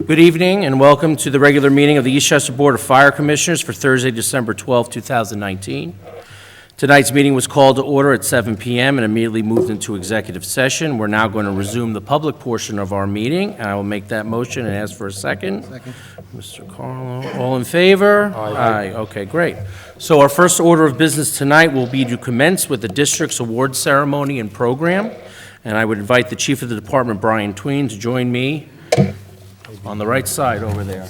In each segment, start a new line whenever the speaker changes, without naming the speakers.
Good evening and welcome to the regular meeting of the Eastchester Board of Fire Commissioners for Thursday, December 12, 2019. Tonight's meeting was called to order at 7 p.m. and immediately moved into executive session. We're now going to resume the public portion of our meeting, and I will make that motion and ask for a second. Second. Mr. Carlo, all in favor? Aye. Okay, great. So our first order of business tonight will be to commence with the district's award ceremony and program, and I would invite the Chief of the Department, Brian Tween, to join me on the right side over there.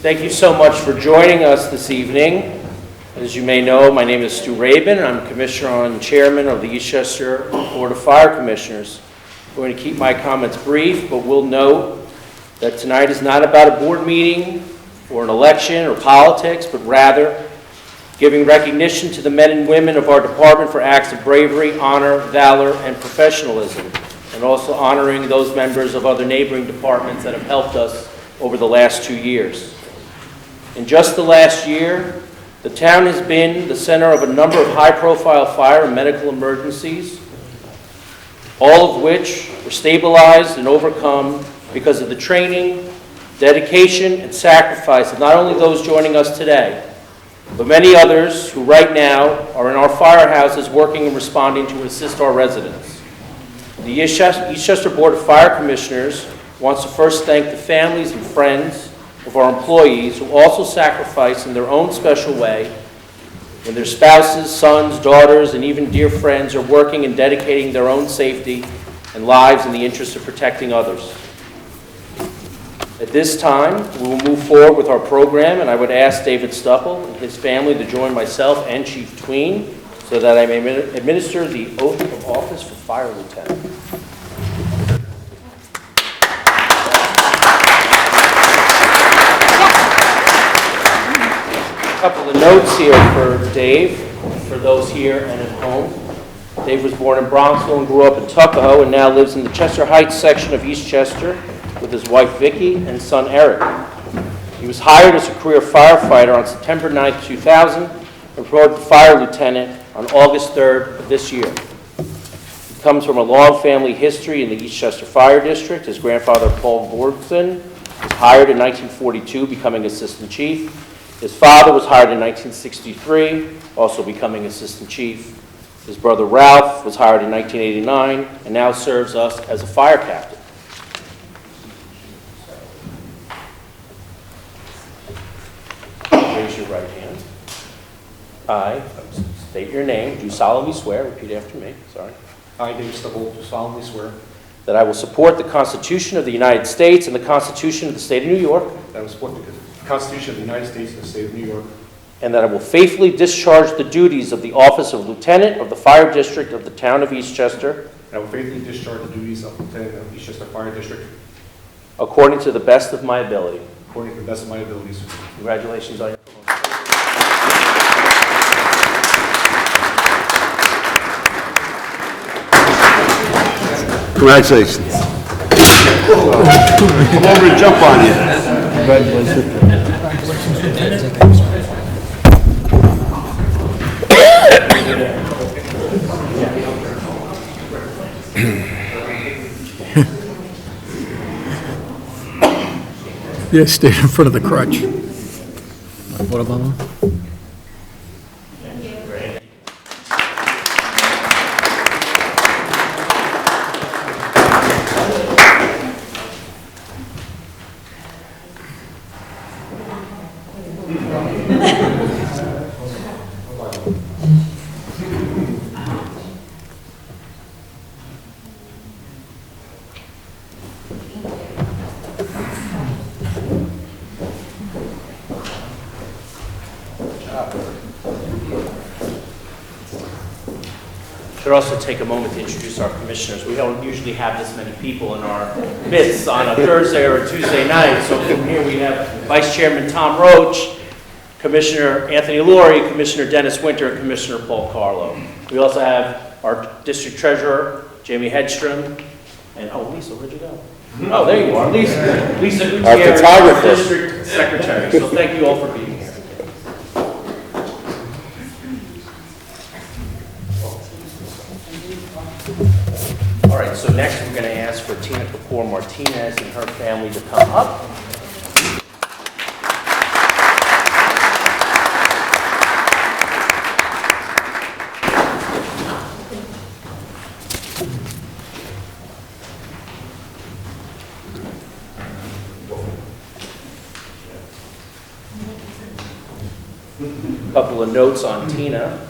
Thank you so much for joining us this evening. As you may know, my name is Stu Rabin, and I'm Commissioner and Chairman of the Eastchester Board of Fire Commissioners. I'm going to keep my comments brief, but will note that tonight is not about a board meeting or an election or politics, but rather giving recognition to the men and women of our department for acts of bravery, honor, valor, and professionalism, and also honoring those members of other neighboring departments that have helped us over the last 2 years. In just the last year, the town has been the center of a number of high-profile fire and medical emergencies, all of which were stabilized and overcome because of the training, dedication, and sacrifice of not only those joining us today, but many others who right now are in our firehouses working and responding to assist our residents. The Eastchester Board of Fire Commissioners wants to first thank the families and friends of our employees who also sacrifice in their own special way when their spouses, sons, daughters, and even dear friends are working and dedicating their own safety and lives in the interest of protecting others. At this time, we will move forward with our program, and I would ask David Stupple and his family to join myself and Chief Tween so that I may administer the oath of office for Fire Lieutenant. A couple of notes here for Dave, for those here and at home. Dave was born in Bronxville and grew up in Tuckahoe and now lives in the Chester Heights section of Eastchester with his wife Vicki and son Eric. He was hired as a career firefighter on September 9, 2000 and promoted to Fire Lieutenant on August 3rd of this year. He comes from a long family history in the Eastchester Fire District. His grandfather, Paul Gordson, was hired in 1942, becoming Assistant Chief. His father was hired in 1963, also becoming Assistant Chief. His brother, Ralph, was hired in 1989 and now serves us as a fire captain. Raise your right hand. I state your name, do solemnly swear, repeat after me, sorry.
I, David Stubble, do solemnly swear
that I will support the Constitution of the United States and the Constitution of the State of New York,
that I will support the Constitution of the United States and the State of New York,
and that I will faithfully discharge the duties of the office of Lieutenant of the Fire District of the Town of Eastchester,
and I will faithfully discharge the duties of Lieutenant of Eastchester Fire District
according to the best of my ability.
according to the best of my abilities.
Congratulations on your promotion.
Congratulations. Come over and jump on you. Congratulations.
Yeah, stay in front of the crutch. What about him?
Should also take a moment to introduce our commissioners. We don't usually have this many people in our midst on a Thursday or a Tuesday night. So from here we have Vice Chairman Tom Roach, Commissioner Anthony Laurie, Commissioner Dennis Winter, and Commissioner Paul Carlo. We also have our District Treasurer, Jamie Hedstrom, and Lisa, where'd you go? Oh, there you are, Lisa. Lisa Gutierrez, our District Secretary. So thank you all for being here. All right, so next we're going to ask for Tina Kapoor. for Martinez and her family to come up. A couple of notes on Tina.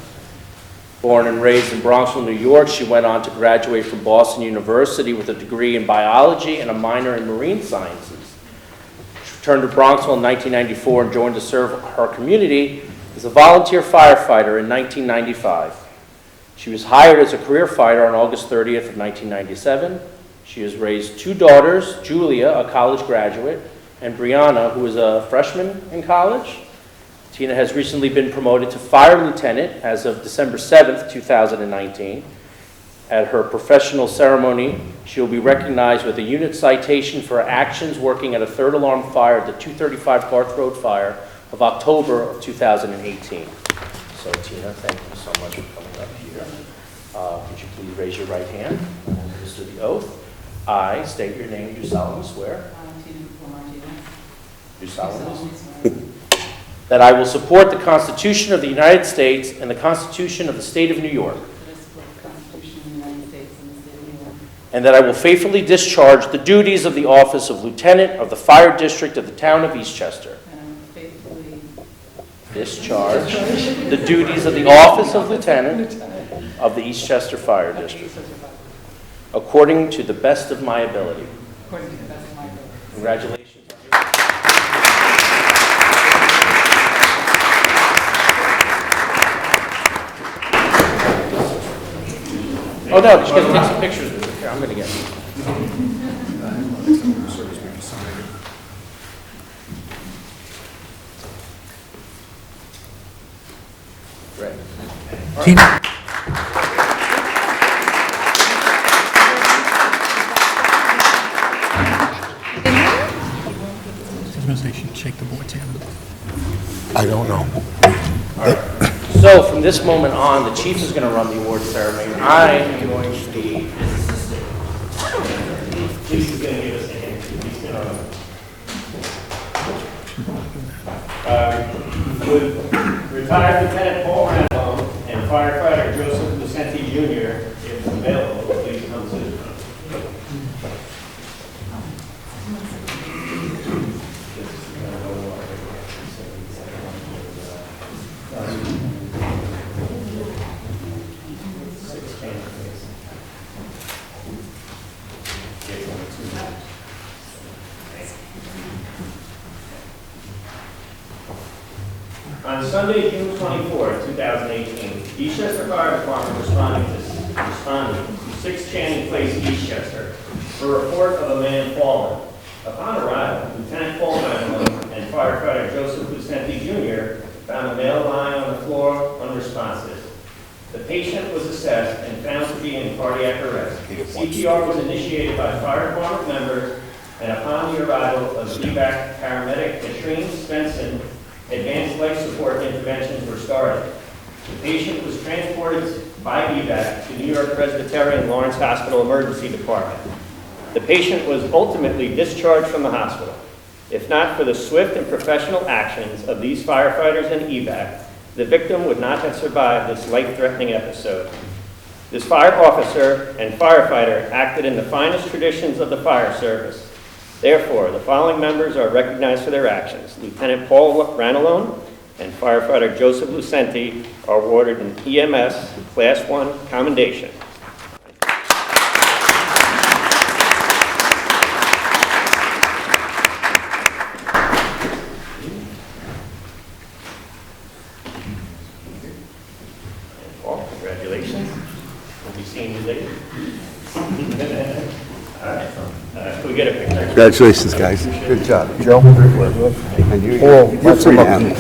Born and raised in Bronxville, New York, she went on to graduate from Boston University with a degree in biology and a minor in marine sciences. She returned to Bronxville in 1994 and joined to serve her community as a volunteer firefighter in 1995. She was hired as a career fighter on August 30th of 1997. She has raised two daughters, Julia, a college graduate, and Brianna, who is a freshman in college. Tina has recently been promoted to fire lieutenant as of December 7th, 2019. At her professional ceremony, she will be recognized with a unit citation for her actions working at a third alarm fire at the 235 Garth Road fire of October of 2018. So Tina, thank you so much for coming up here. Could you please raise your right hand and administer the oath? I state your name, do solemnly swear. Do solemnly swear. That I will support the Constitution of the United States and the Constitution of the State of New York. And that I will faithfully discharge the duties of the office of Lieutenant of the Fire District of the Town of Eastchester. Discharge the duties of the office of Lieutenant of the Eastchester Fire District. According to the best of my ability. Congratulations. Oh no, just gonna take some pictures with it. Here, I'm gonna get it. Great.
Tina? I was gonna say she'd shake the board's hand.
I don't know.
So from this moment on, the chief is going to run the award ceremony. I am going to be his assistant. Chief is going to give us a hand. He's going to would retired Lieutenant Paul Randall and firefighter Joseph Lucenti Jr., if available, please come to the front. On Sunday, June 24, 2018, Eastchester Fire Department responded to 6 Channing Place, Eastchester, for a report of a man fallen. Upon arrival, Lieutenant Paul Randall and firefighter Joseph Lucenti Jr. found a male lying on the floor unresponsive. The patient was assessed and found to be in cardiac arrest. CPR was initiated by fire department members, and upon the arrival of evac paramedic Katrine Svensson, advanced life support interventions were started. The patient was transported by evac to New York Presbyterian Lawrence Hospital Emergency Department. The patient was ultimately discharged from the hospital. If not for the swift and professional actions of these firefighters and evac, the victim would not have survived this life-threatening episode. This fire officer and firefighter acted in the finest traditions of the fire service. Therefore, the following members are recognized for their actions. Lieutenant Paul Ranalone and firefighter Joseph Lucenti are awarded an EMS Class 1 commendation. Paul, congratulations. We'll be seeing you later. All right. Can we get a picture?
Congratulations, guys. Good job. Joe? And you, you're free to hand it.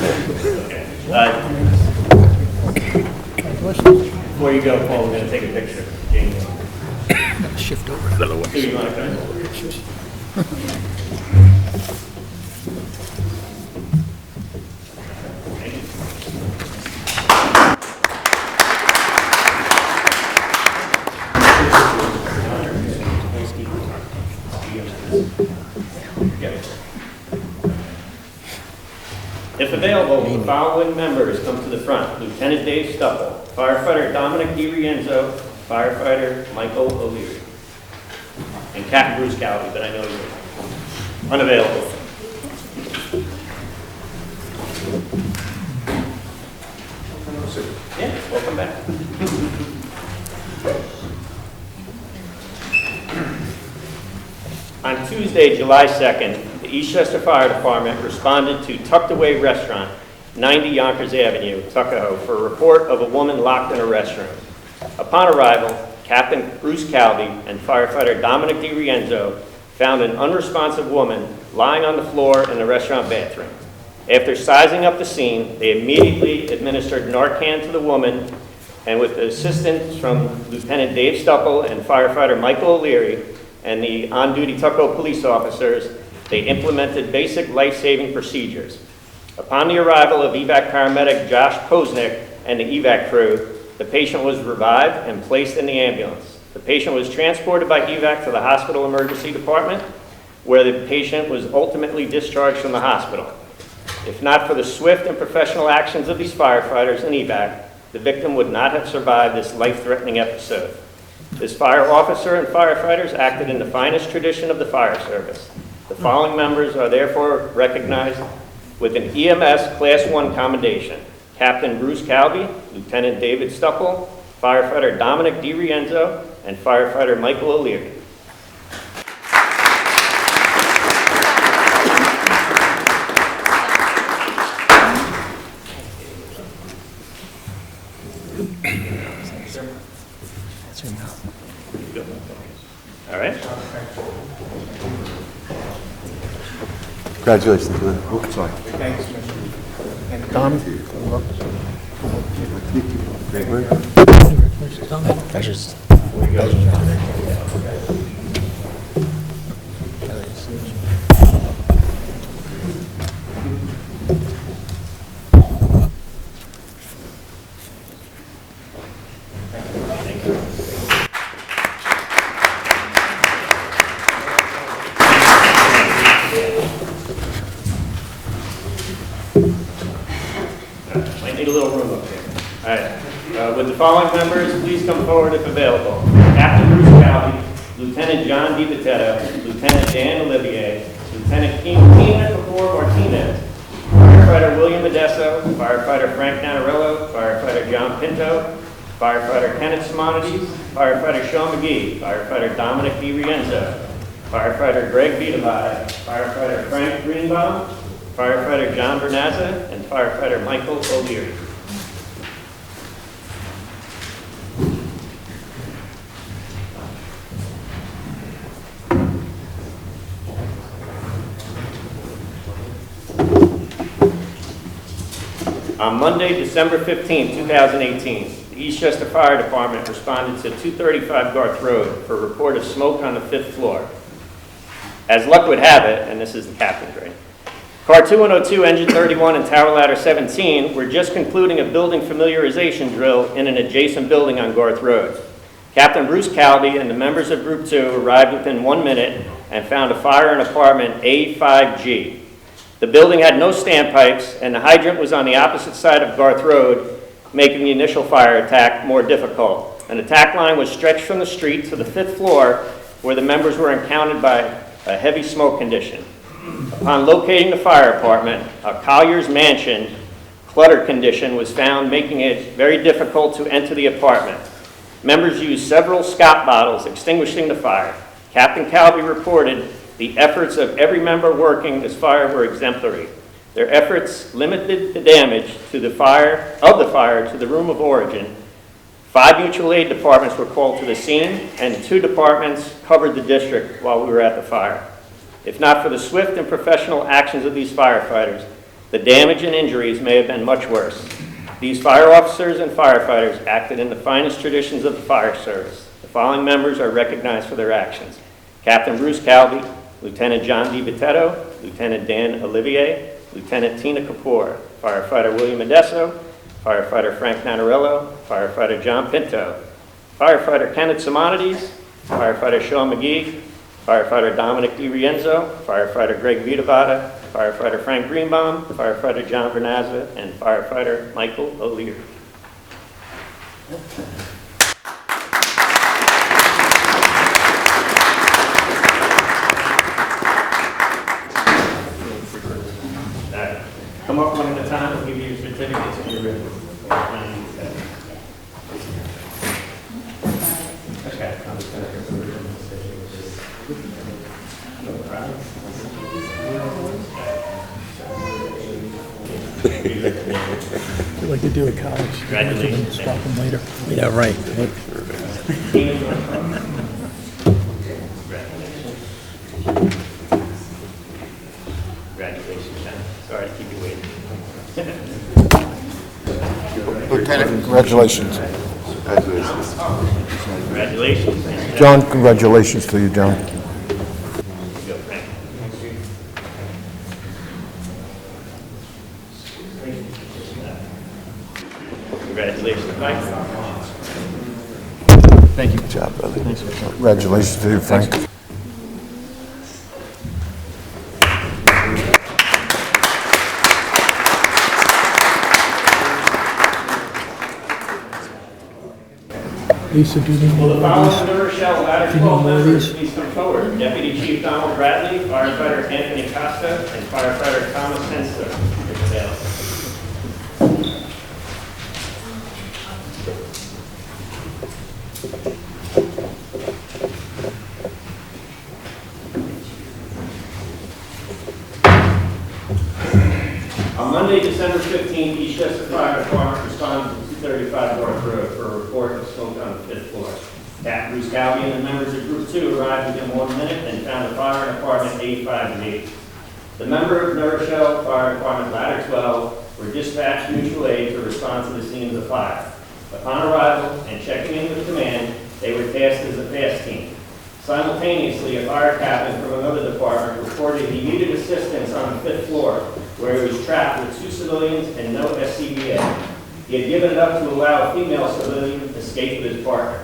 Before you go, Paul, we're going to take a picture of Jamie.
Shift over out of the way.
Do you want to come over?
If available, the following members come to the front. Lieutenant Dave Stupple, firefighter Dominic DiRienzo, firefighter Michael O'Leary, and Captain Bruce Calvi, but I know you're unavailable. Yeah, welcome back. On Tuesday, July 2nd, the Eastchester Fire Department responded to Tucked Away Restaurant, 90 Yonkers Avenue, Tuckahoe, for a report of a woman locked in a restroom. Upon arrival, Captain Bruce Calvi and firefighter Dominic DiRienzo found an unresponsive woman lying on the floor in the restaurant bathroom. After sizing up the scene, they immediately administered Narcan to the woman, and with the assistance from Lieutenant Dave Stupple and firefighter Michael O'Leary and the on-duty Tuckahoe police officers, they implemented basic life-saving procedures. Upon the arrival of evac paramedic Josh Posnick and the evac crew, the patient was revived and placed in the ambulance. The patient was transported by evac to the hospital emergency department, where the patient was ultimately discharged from the hospital. If not for the swift and professional actions of these firefighters and evac, the victim would not have survived this life-threatening episode. This fire officer and firefighters acted in the finest tradition of the fire service. The following members are therefore recognized with an EMS Class 1 commendation: Captain Bruce Calvi, Lieutenant David Stupple, firefighter Dominic DiRienzo, and firefighter Michael O'Leary. All right.
Congratulations, man. Oh, sorry.
Tom?
Great work.
Pleasure's.
Might need a little room up here. All right. With the following members, please come forward if available. Captain Bruce Calvi, Lieutenant John DiBitetto, Lieutenant Dan Olivier, Lieutenant Tina Kapoor Martinez, firefighter William Modesto, firefighter Frank Nanarello, firefighter John Pinto, firefighter Kenneth Simonides, firefighter Sean McGee, firefighter Dominic DiRienzo, firefighter Greg Vitavai, firefighter Frank Greenbaum, firefighter John Bernazza, and firefighter Michael O'Leary. On Monday, December 15, 2018, the Eastchester Fire Department responded to 235 Garth Road for a report of smoke on the 5th floor. As luck would have it, and this is the captain's grade, Car 2102, Engine 31, and Tower Ladder 17 were just concluding a building familiarization drill in an adjacent building on Garth Road. Captain Bruce Calvi and the members of Group 2 arrived within 1 minute and found a fire in apartment A5G. The building had no standpipes, and the hydrant was on the opposite side of Garth Road, making the initial fire attack more difficult. An attack line was stretched from the street to the 5th floor, where the members were encountered by a heavy smoke condition. Upon locating the fire apartment, a Collier's mansion clutter condition was found, making it very difficult to enter the apartment. Members used several Scott bottles extinguishing the fire. Captain Calvi reported the efforts of every member working this fire were exemplary. Their efforts limited the damage to the fire to the room of origin. 5 mutual aid departments were called to the scene, and 2 departments covered the district while we were at the fire. If not for the swift and professional actions of these firefighters, the damage and injuries may have been much worse. These fire officers and firefighters acted in the finest traditions of the fire service. The following members are recognized for their actions: Captain Bruce Calvi, Lieutenant John DiBitetto, Lieutenant Dan Olivier, Lieutenant Tina Kapoor, firefighter William Modesto, firefighter Frank Nanarello, firefighter John Pinto, firefighter Kenneth Simonides, firefighter Sean McGee, firefighter Dominic DiRienzo, firefighter Greg Vitavada, firefighter Frank Greenbaum, firefighter John Vernazza, and firefighter Michael O'Leary. Come up one at a time, we'll give you your certificates and your ribbons. Okay. I'm just gonna go through them. No problem.
They like to do at college.
Congratulations.
Swap them later. Yeah, right.
Congratulations, John. Sorry to keep you waiting.
Lieutenant, congratulations.
Congratulations.
John, congratulations to you, John.
Go, Frank. Congratulations, Mike.
Thank you. Good job, brother. Congratulations to you, Frank.
Lisa, do you need
Will the
more of
following New Rochelle Ladder 12
more of
members
these?
please come forward? Deputy Chief Donald Bradley, firefighter Anthony Costa, and firefighter Thomas Hensler, if available. On Monday, December 15th, Eastchester Fire Department responded to 235 North Road for a report of smoke on the 5th floor. Captain Bruce Calvi and the members of Group 2 arrived within 1 minute and found the fire in apartment 85 and 80. The member of New Rochelle Fire Department Ladder 12 were dispatched mutual aid to respond to the scene of the fire. Upon arrival and checking in with command, they were tasked as a fast team. Simultaneously, a fire captain from another department reported he needed assistance on the 5th floor, where he was trapped with 2 civilians and no SCBA. He had given it up to allow a female civilian to escape with his partner.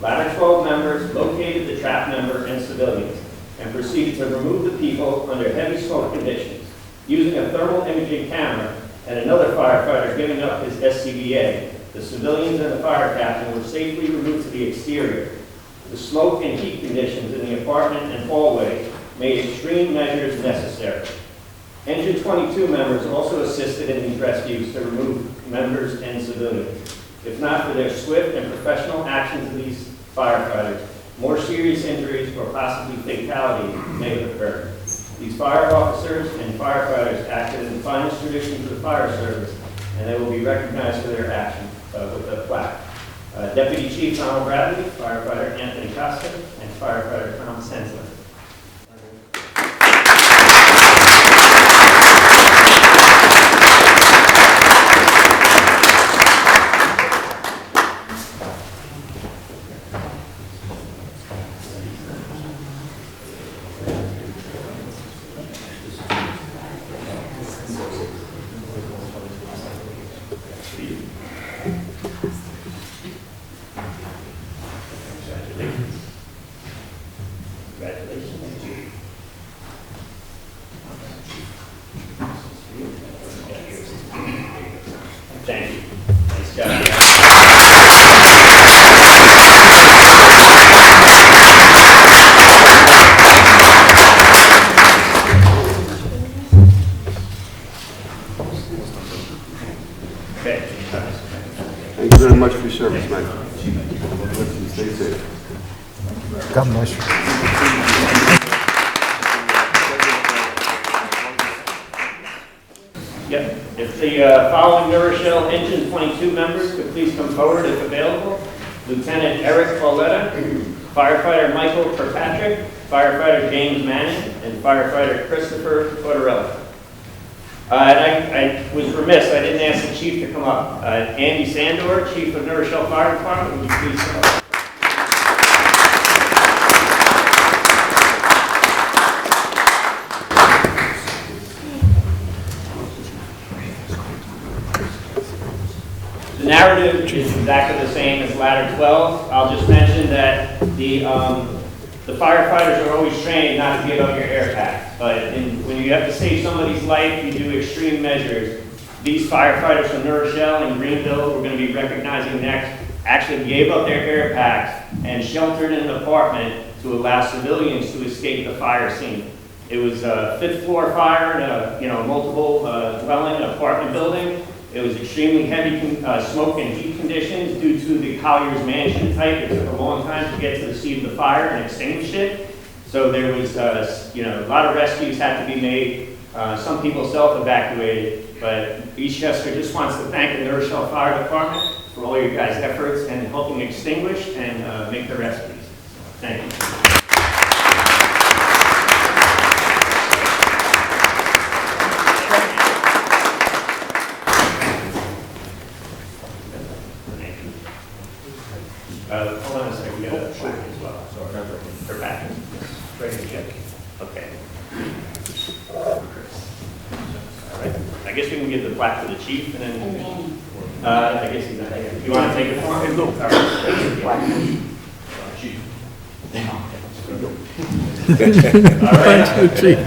Ladder 12 members located the trapped member and civilians and proceeded to remove the people under heavy smoke conditions. Using a thermal imaging camera and another firefighter giving up his SCBA, the civilians and the fire captain were safely removed to the exterior. The smoke and heat conditions in the apartment and hallway made extreme measures necessary. Engine 22 members also assisted in these rescues to remove members and civilians. If not for their swift and professional actions of these firefighters, more serious injuries or possibly fatalities may have occurred. These fire officers and firefighters acted in the finest traditions of the fire service, and they will be recognized for their action with a plaque. Deputy Chief Donald Bradley, firefighter Anthony Costa, and firefighter Thomas Hensler. Thank you. Nice job. Okay.
Thank you very much for your service, man. Stay safe.
God bless you.
Yep. If the following New Rochelle Engine 22 members could please come forward if available. Lieutenant Eric Pauletta, firefighter Michael Kirkpatrick, firefighter James Manning, and firefighter Christopher Tortorella. And I was remiss, I didn't ask the chief to come up. Andy Sandor, Chief of New Rochelle Fire Department, would you please come up? The narrative is exactly the same as Ladder 12. I'll just mention that the the firefighters are always trained not to give up your air packs, but when you have to save somebody's life, you do extreme measures. These firefighters from New Rochelle and Greenville, we're going to be recognizing next, actually gave up their air packs and sheltered in an apartment to allow civilians to escape the fire scene. It was a 5th floor fire in a multiple dwelling apartment building. It was extremely heavy smoke and heat conditions due to the Collier's mansion type. It took a long time to get to the scene of the fire and extinguish it. So there was, a lot of rescues had to be made. Some people self-evacuated, but Eastchester just wants to thank the New Rochelle Fire Department for all your guys' efforts in helping extinguish and make the rescues. Thank you. Hold on a second, we got a plaque as well. Sorry, they're back. Right here. Okay. All right. I guess we can give the plaque to the chief and then, I guess he's not here. You want to take it for him? All right. Chief. All right.
Chief.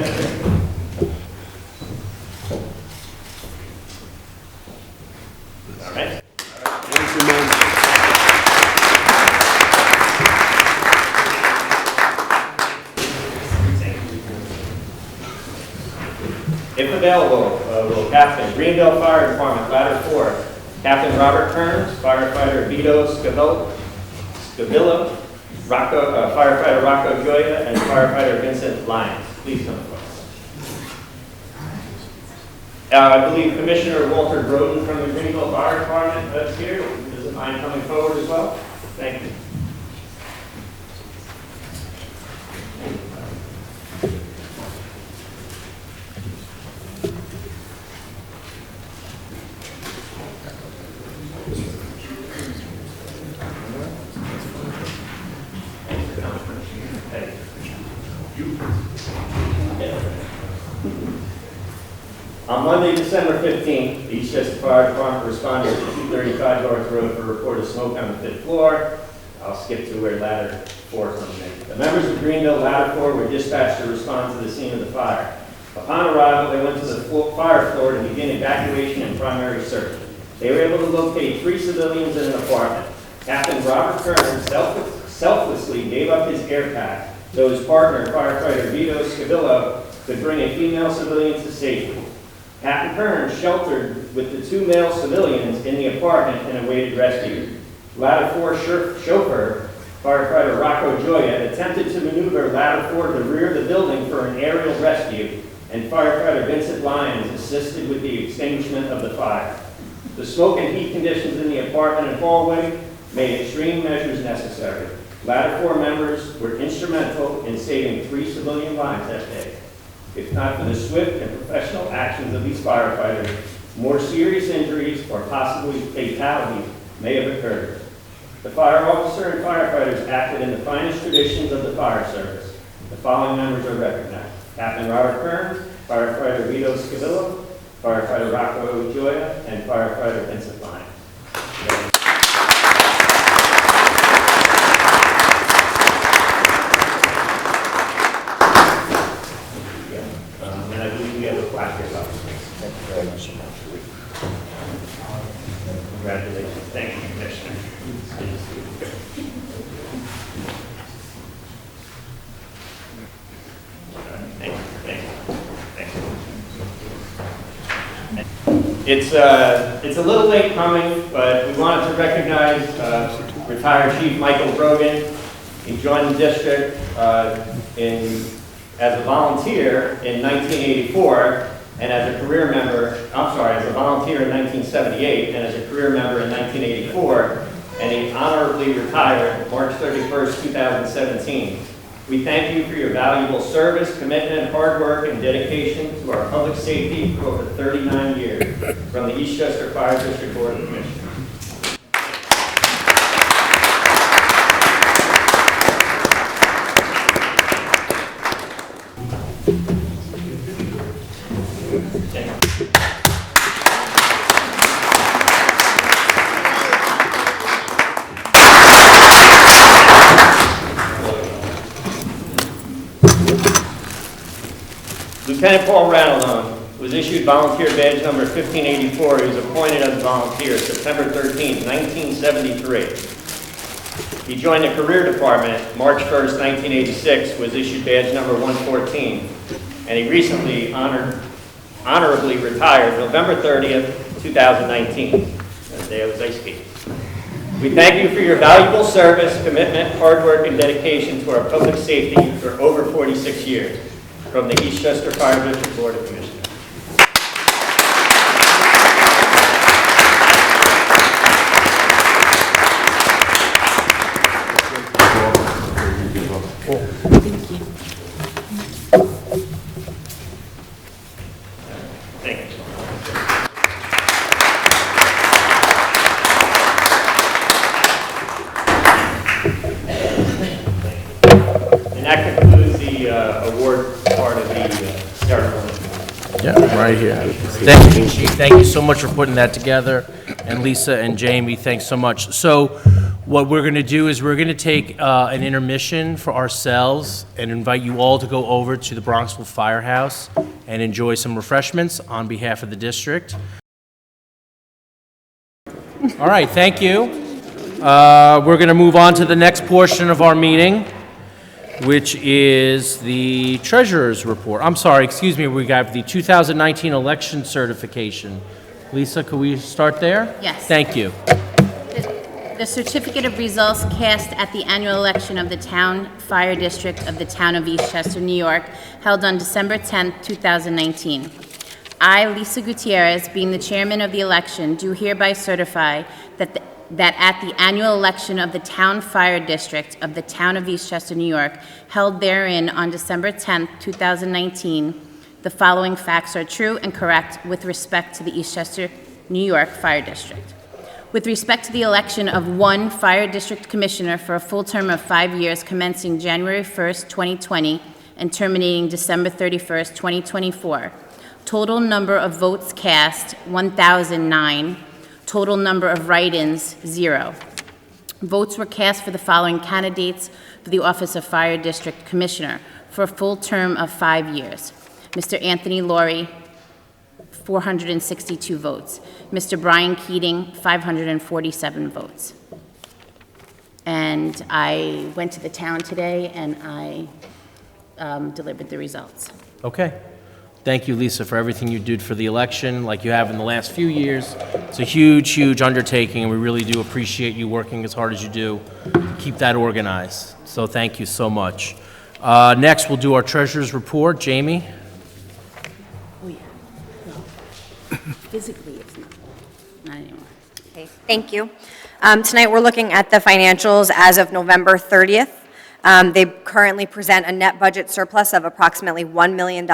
All right.
Thank you, man.
If available, will Captain Greenville Fire Department, Ladder 4, Captain Robert Kearns, firefighter Vito Scavilla, firefighter Rocco Gioia, and firefighter Vincent Lyons. Please come forward. I believe Commissioner Walter Groden from the Greenville Fire Department is here. Doesn't mind coming forward as well? Thank you. On Monday, December 15th, the Eastchester Fire Department responded to 235 North Road for a report of smoke on the 5th floor. I'll skip to where Ladder 4 comes in. The members of Greenville Ladder 4 were dispatched to respond to the scene of the fire. Upon arrival, they went to the fire floor to begin evacuation and primary search. They were able to locate 3 civilians in an apartment. Captain Robert Kearns selflessly gave up his air pack so his partner, firefighter Vito Scavilla, could bring a female civilian to safety. Captain Kearns sheltered with the 2 male civilians in the apartment and awaited rescue. Ladder 4 chauffeur, firefighter Rocco Gioia, attempted to maneuver Ladder 4 to the rear of the building for an aerial rescue, and firefighter Vincent Lyons assisted with the extinguishment of the fire. The smoke and heat conditions in the apartment and hallway made extreme measures necessary. Ladder 4 members were instrumental in saving 3 civilian lives that day. If not for the swift and professional actions of these firefighters, more serious injuries or possibly fatalities may have occurred. The fire officer and firefighters acted in the finest traditions of the fire service. The following members are recognized: Captain Robert Kearns, firefighter Vito Scavilla, firefighter Rocco Gioia, and firefighter Vincent Lyons. And I believe we have a plaque here. Thank you very much so much. Congratulations. Thank you, Commissioner. It's a little late coming, but we wanted to recognize retired Chief Michael Brogan. He joined the district as a volunteer in 1984, and as a career member, as a volunteer in 1978, and as a career member in 1984, and he honorably retired March 31st, 2017. We thank you for your valuable service, commitment, hard work, and dedication to our public safety for over 39 years from the Eastchester Fire District Board of Commissioners. Lieutenant Paul Ranalone was issued volunteer badge number 1584. He was appointed as a volunteer September 13, 1973. He joined the Career Department March 1st, 1986, was issued badge number 114, and he recently honorably retired November 30th, 2019, the day of his ice skate. We thank you for your valuable service, commitment, hard work, and dedication to our public safety for over 46 years. From the Eastchester Fire District Board of Commissioners. Thank you. And that concludes the award part of the ceremony.
Yeah, right here.
Thank you, Chief. Thank you so much for putting that together. And Lisa and Jamie, thanks so much. So what we're going to do is we're going to take an intermission for ourselves and invite you all to go over to the Bronxville Firehouse and enjoy some refreshments on behalf of the district. All right, thank you. We're going to move on to the next portion of our meeting, which is the treasurer's report. I'm sorry, excuse me, we got the 2019 election certification. Lisa, could we start there?
Yes.
Thank you.
The certificate of results cast at the annual election of the Town Fire District of the Town of Eastchester, New York, held on December 10th, 2019. I, Lisa Gutierrez, being the chairman of the election, do hereby certify that at the annual election of the Town Fire District of the Town of Eastchester, New York, held therein on December 10th, 2019, the following facts are true and correct with respect to the Eastchester, New York Fire District. With respect to the election of one Fire District Commissioner for a full term of 5 years commencing January 1st, 2020 and terminating December 31st, 2024, total number of votes cast, 1,009. Total number of write-ins, 0. Votes were cast for the following candidates for the office of Fire District Commissioner for a full term of 5 years. Mr. Anthony Laurie, 462 votes. Mr. Brian Keating, 547 votes. And I went to the town today and I delivered the results.
Okay. Thank you, Lisa, for everything you did for the election, like you have in the last few years. It's a huge, huge undertaking, and we really do appreciate you working as hard as you do to keep that organized. So thank you so much. Next, we'll do our treasurer's report. Jamie?
Oh, yeah. No. Physically, it's not anymore.
Okay, thank you. Tonight, we're looking at the financials as of November 30th. They currently present a net budget surplus of approximately $1 million.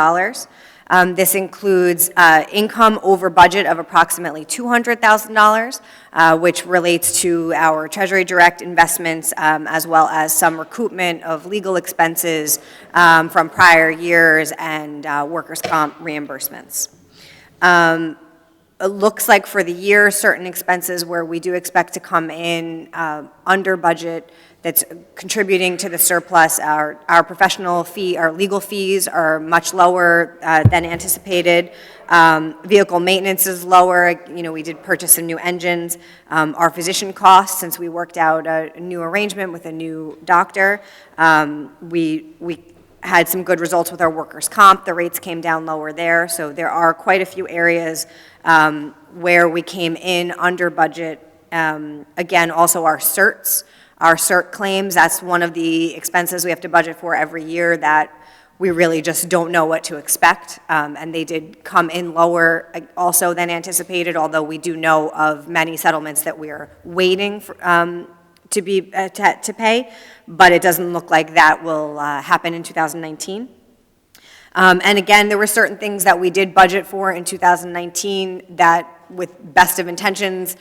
This includes income over budget of approximately $200,000, which relates to our Treasury Direct investments, as well as some recoupment of legal expenses from prior years and workers' comp reimbursements. It looks like for the year, certain expenses where we do expect to come in under budget that's contributing to the surplus. Our professional fee, our legal fees are much lower than anticipated. Vehicle maintenance is lower. You know, we did purchase some new engines. Our physician costs, since we worked out a new arrangement with a new doctor, we had some good results with our workers' comp. The rates came down lower there. So there are quite a few areas where we came in under budget. Again, also our certs. Our cert claims, that's one of the expenses we have to budget for every year that we really just don't know what to expect. And they did come in lower also than anticipated, although we do know of many settlements that we are waiting for, to pay, but it doesn't look like that will happen in 2019. And again, there were certain things that we did budget for in 2019 that, with best of intentions,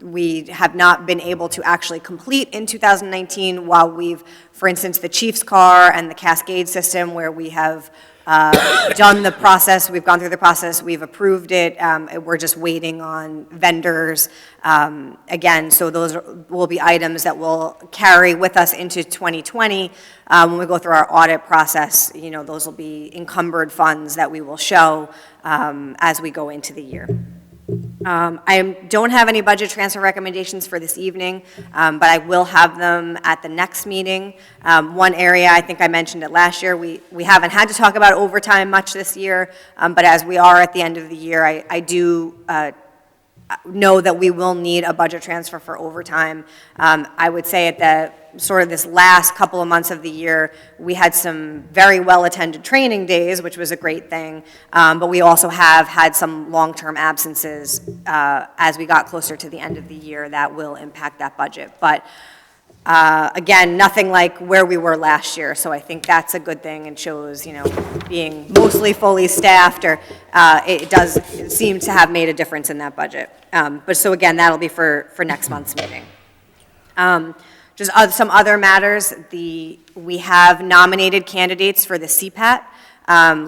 we have not been able to actually complete in 2019 while we've, for instance, the chief's car and the Cascade system, where we have done the process, we've gone through the process, we've approved it, we're just waiting on vendors. Again, so those will be items that we'll carry with us into 2020. When we go through our audit process, you know, those will be encumbered funds that we will show as we go into the year. I don't have any budget transfer recommendations for this evening, but I will have them at the next meeting. One area, I think I mentioned it last year, we haven't had to talk about overtime much this year, but as we are at the end of the year, I do know that we will need a budget transfer for overtime. I would say at the sort of this last couple of months of the year, we had some very well-attended training days, which was a great thing, but we also have had some long-term absences as we got closer to the end of the year that will impact that budget. But again, nothing like where we were last year, so I think that's a good thing and shows, you know, being mostly fully staffed, or it does seem to have made a difference in that budget. But so again, that'll be for next month's meeting. Just some other matters, we have nominated candidates for the CPAT,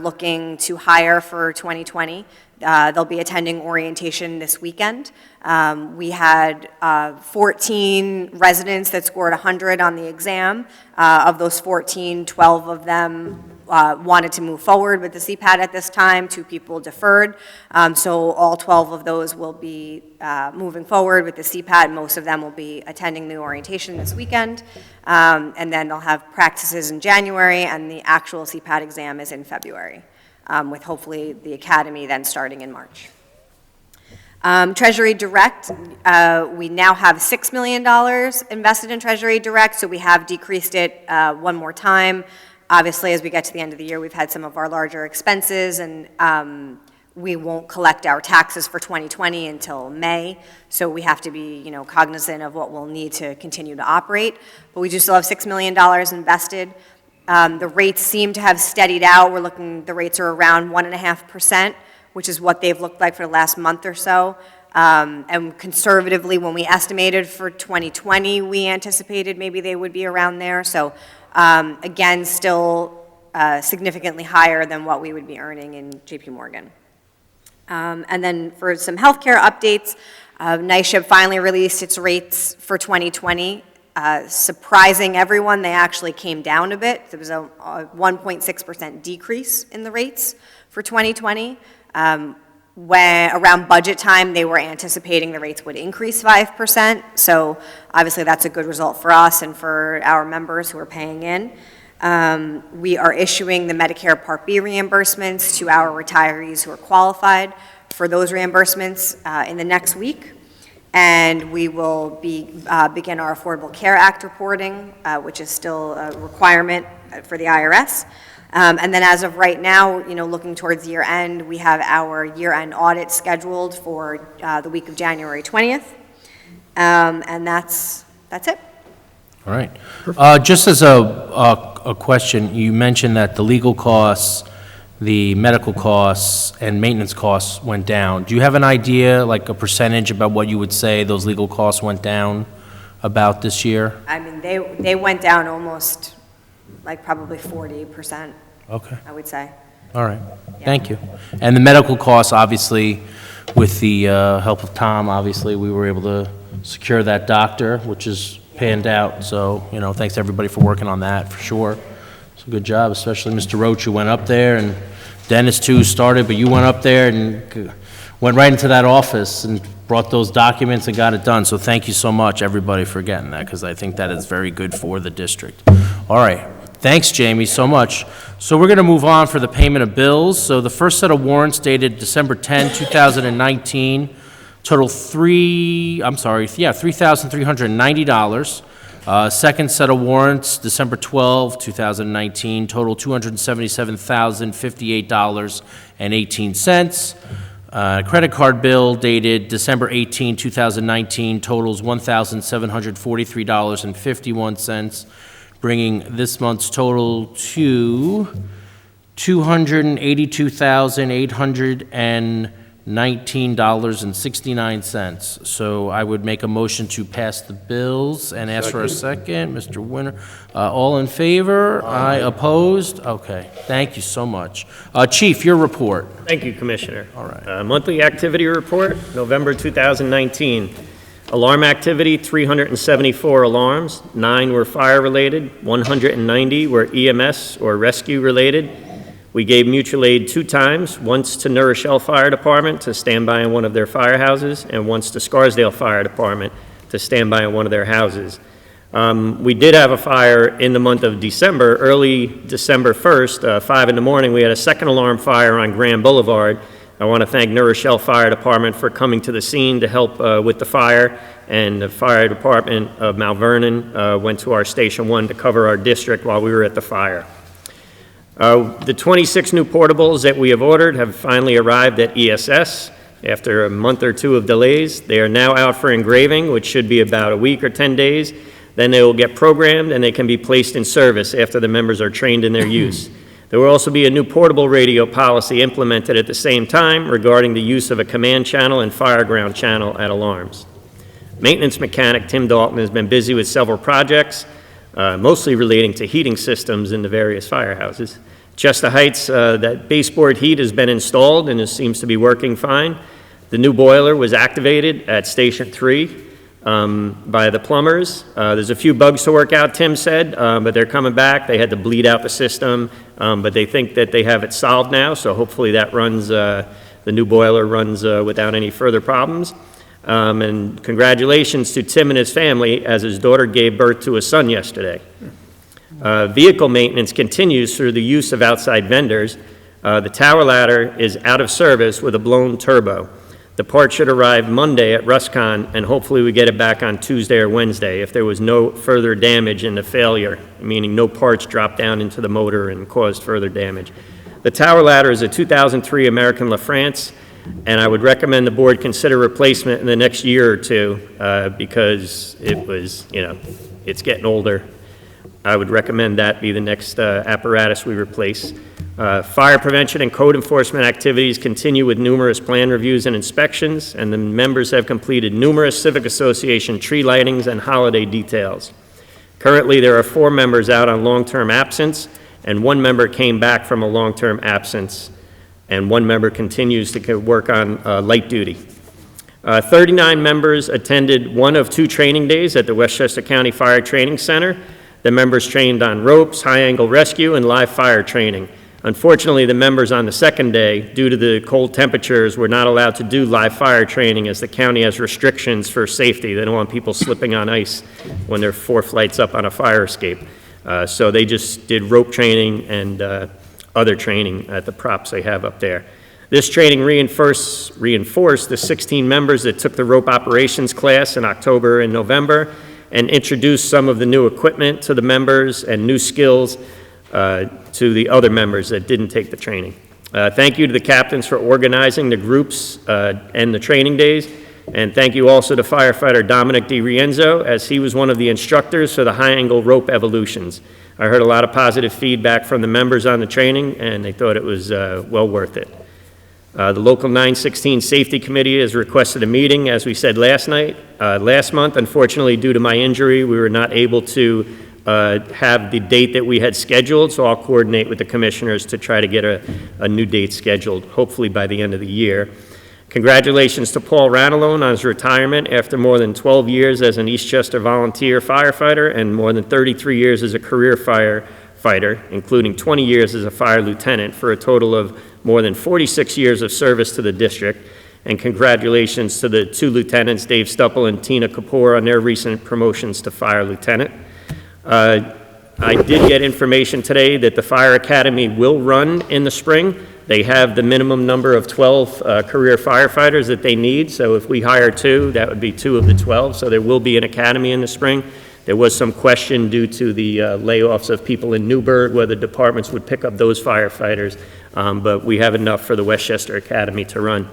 looking to hire for 2020. They'll be attending orientation this weekend. We had 14 residents that scored 100 on the exam. Of those 14, 12 of them wanted to move forward with the CPAT at this time. 2 people deferred. So all 12 of those will be moving forward with the CPAT. Most of them will be attending the orientation this weekend. And then they'll have practices in January, and the actual CPAT exam is in February, with hopefully the academy then starting in March. Treasury Direct, we now have $6 million invested in Treasury Direct, so we have decreased it one more time. Obviously, as we get to the end of the year, we've had some of our larger expenses, and we won't collect our taxes for 2020 until May, so we have to be, you know, cognizant of what we'll need to continue to operate. But we do still have $6 million invested. The rates seem to have steadied out. The rates are around 1.5%, which is what they've looked like for the last month or so. And conservatively, when we estimated for 2020, we anticipated maybe they would be around there. So again, still significantly higher than what we would be earning in JP Morgan. And then for some healthcare updates, NYSHIP finally released its rates for 2020. Surprising everyone, they actually came down a bit. There was a 1.6% decrease in the rates for 2020. When around budget time, they were anticipating the rates would increase 5%. So obviously that's a good result for us and for our members who are paying in. We are issuing the Medicare Part B reimbursements to our retirees who are qualified for those reimbursements in the next week. And we will begin our Affordable Care Act reporting, which is still a requirement for the IRS. And then as of right now, you know, looking towards year end, we have our year end audit scheduled for the week of January 20th. And that's it.
All right. Just as a question, you mentioned that the legal costs, the medical costs, and maintenance costs went down. Do you have an idea, like a percentage about what you would say those legal costs went down about this year?
I mean, they went down almost, like probably 40%.
Okay.
I would say.
All right. Thank you. And the medical costs, obviously, with the help of Tom, obviously, we were able to secure that doctor, which is panned out. So, you know, thanks to everybody for working on that, for sure. It's a good job, especially Mr. Roach, who went up there, and Dennis, too, started, but you went up there and went right into that office and brought those documents and got it done. So thank you so much, everybody, for getting that, because I think that is very good for the district. All right. Thanks, Jamie, so much. So we're going to move on for the payment of bills. So the first set of warrants dated December 10, 2019, total $3,390. Second set of warrants, December 12, 2019, total $277,058.18. Credit card bill dated December 18, 2019, totals $1,743.51, bringing this month's total to $282,890.90. $19.69. So I would make a motion to pass the bills and ask for a second. Mr. Winter, all in favor? Aye. Opposed? Okay, thank you so much. Chief, your report.
Thank you, Commissioner.
All right.
Monthly activity report, November 2019. Alarm activity, 374 alarms, 9 were fire-related, 190 were EMS or rescue-related. We gave mutual aid 2 times, once to New Rochelle Fire Department to stand by in one of their firehouses, and once to Scarsdale Fire Department to stand by in one of their houses. We did have a fire in the month of December, early December 1st, 5 in the morning. We had a second alarm fire on Grand Boulevard. I want to thank New Rochelle Fire Department for coming to the scene to help with the fire, and the Fire Department of Mount Vernon went to our Station 1 to cover our district while we were at the fire. The 26 new portables that we have ordered have finally arrived at ESS after a month or 2 of delays. They are now out for engraving, which should be about a week or 10 days. Then they will get programmed and they can be placed in service after the members are trained in their use. There will also be a new portable radio policy implemented at the same time regarding the use of a command channel and fireground channel at alarms. Maintenance mechanic Tim Dalton has been busy with several projects, mostly relating to heating systems in the various firehouses. Chester Heights, that baseboard heat has been installed and it seems to be working fine. The new boiler was activated at Station 3 by the plumbers. There's a few bugs to work out, Tim said, but they're coming back. They had to bleed out the system, but they think that they have it solved now, so hopefully that runs, the new boiler runs without any further problems. And congratulations to Tim and his family as his daughter gave birth to a son yesterday. Vehicle maintenance continues through the use of outside vendors. The tower ladder is out of service with a blown turbo. The part should arrive Monday at Ruscon, and hopefully we get it back on Tuesday or Wednesday if there was no further damage in the failure, meaning no parts dropped down into the motor and caused further damage. The tower ladder is a 2003 American LaFrance, and I would recommend the board consider replacement in the next year or 2 because it was, it's getting older. I would recommend that be the next apparatus we replace. Fire prevention and code enforcement activities continue with numerous plan reviews and inspections, and the members have completed numerous Civic Association tree lightings and holiday details. Currently, there are 4 members out on long-term absence, and 1 member came back from a long-term absence, and 1 member continues to work on light duty. 39 members attended 1 of 2 training days at the Westchester County Fire Training Center. The members trained on ropes, high-angle rescue, and live fire training. Unfortunately, the members on the second day, due to the cold temperatures, were not allowed to do live fire training as the county has restrictions for safety. They don't want people slipping on ice when they're 4 flights up on a fire escape. So they just did rope training and other training at the props they have up there. This training reinforced the 16 members that took the rope operations class in October and November, and introduced some of the new equipment to the members and new skills to the other members that didn't take the training. Thank you to the captains for organizing the groups and the training days, and thank you also to firefighter Dominic DiRienzo, as he was one of the instructors for the high-angle rope evolutions. I heard a lot of positive feedback from the members on the training, and they thought it was well worth it. The Local 916 Safety Committee has requested a meeting, as we said last month. Unfortunately, due to my injury, we were not able to have the date that we had scheduled, so I'll coordinate with the commissioners to try to get a new date scheduled, hopefully by the end of the year. Congratulations to Paul Ranalone on his retirement after more than 12 years as an Eastchester volunteer firefighter and more than 33 years as a career firefighter, including 20 years as a fire lieutenant, for a total of more than 46 years of service to the district. And congratulations to the 2 lieutenants, Dave Stupple and Tina Kapoor, on their recent promotions to fire lieutenant. I did get information today that the Fire Academy will run in the spring. They have the minimum number of 12 career firefighters that they need, so if we hire 2, that would be 2 of the 12, so there will be an academy in the spring. There was some question due to the layoffs of people in Newburgh, whether departments would pick up those firefighters, but we have enough for the Westchester Academy to run.